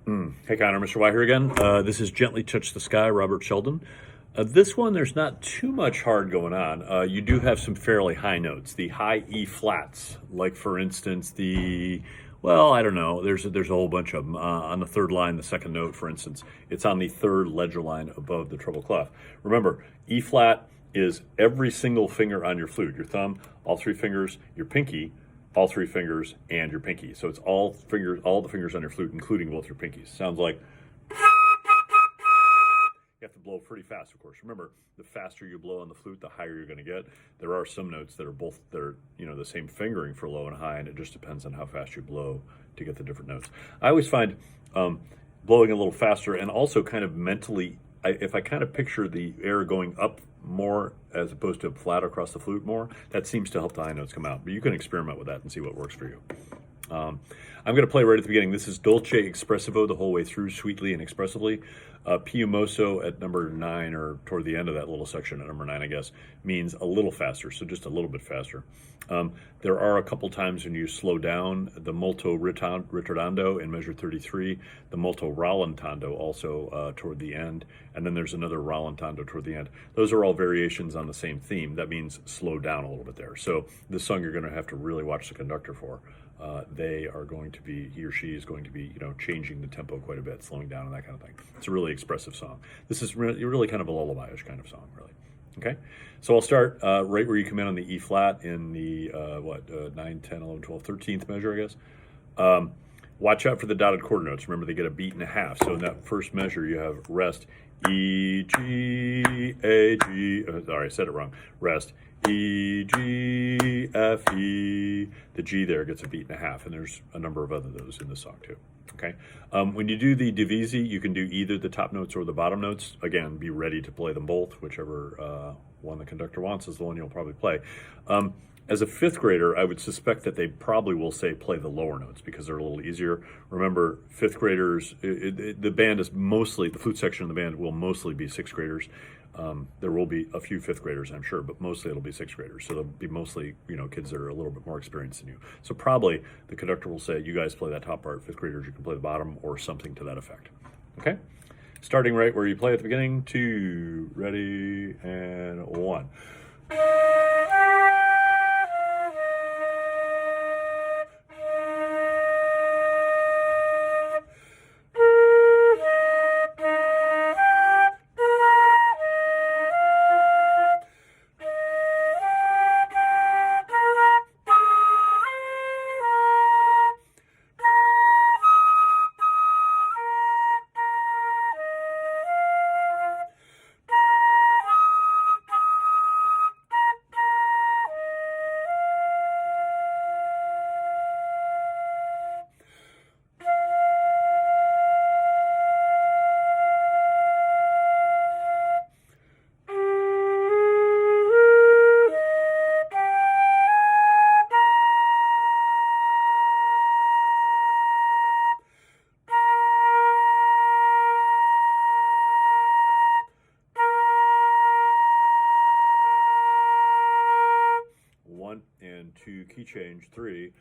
Hey Connor, Mr. White here again. This is Gently Touch the Sky, Robert Sheldon. This one, there's not too much hard going on. You do have some fairly high notes, the high E flats, like for instance well, I don't know. There's a whole bunch of them on the third line, the second note, for instance. It's on the third ledger line above the treble clef. Remember, E flat is every single finger on your flute, your thumb, all three fingers, your pinky, all three fingers, and your pinky. So it's all the fingers on your flute, including both your pinkies. Sounds like you have to blow pretty fast, of course. Remember, the faster you blow on the flute, the higher you're going to get. There are some notes that are the same fingering for low and high, and it just depends on how fast you blow to get the different notes. I always find blowing a little faster, and also kind of mentally, if I kind of picture the air going up more as opposed to flat across the flute more, that seems to help the high notes come out. But you can experiment with that and see what works for you. I'm going to play right at the beginning. This is Dolce Espressivo the whole way through, sweetly and expressively. Più mosso at number 9, or toward the end of that little section at number 9, I guess, means a little faster, so just a little bit faster. There are a couple times when you slow down, the molto ritardando in measure 33, the molto rallentando also toward the end, and then there's another rallentando toward the end. Those are all variations on the same theme. That means slow down a little bit there. So this song you're going to have to really watch the conductor for. He or she is going to be, changing the tempo quite a bit, slowing down and that kind of thing. It's a really expressive song. This is really kind of a lullaby-ish kind of song, really. Okay, so I'll start right where you come in on the E flat in the 9, 10, 11, 12, 13th measure, I guess. Watch out for the dotted quarter notes. Remember, they get a beat and a half. So in that first measure, you have rest, E, G, A, G. Sorry, I said it wrong. Rest, E, G, F, E. The G there gets a beat and a half, and there's a number of other those in the song too. Okay. When you do the divisi, you can do either the top notes or the bottom notes. Again, be ready to play them both. Whichever one the conductor wants is the one you'll probably play. As a fifth grader, I would suspect that they probably will say play the lower notes because they're a little easier. Remember, fifth graders, the band is mostly, the flute section of the band will mostly be sixth graders. There will be a few fifth graders, I'm sure, but mostly it'll be sixth graders. So they'll be mostly, kids that are a little bit more experienced than you. So probably the conductor will say, you guys play that top part, fifth graders, you can play the bottom, or something to that effect. Okay? Starting right where you play at the beginning, 2, ready, and 1. And 2, key change, 3.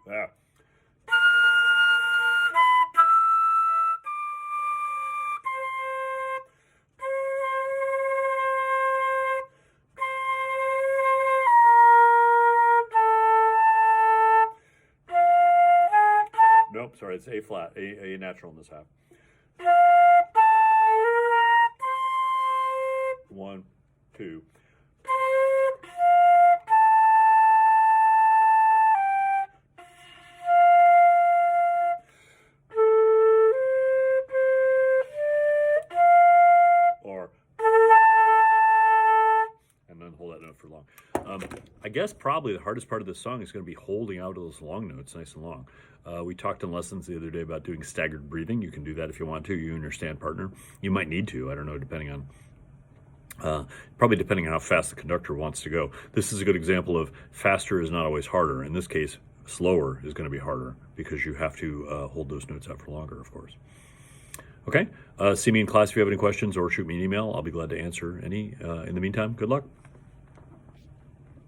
Yeah. Nope, sorry, it's A flat, A natural in this half. 1, 2. Or, and then hold that note for long. I guess probably the hardest part of this song is going to be holding out those long notes nice and long. We talked in lessons the other day about doing staggered breathing. You can do that if you want to, you and your stand partner. You might need to, I don't know, depending on probably depending on how fast the conductor wants to go. This is a good example of faster is not always harder. In this case, slower is going to be harder because you have to hold those notes out for longer, of course. Okay, see me in class if you have any questions or shoot me an email. I'll be glad to answer any. In the meantime, good luck.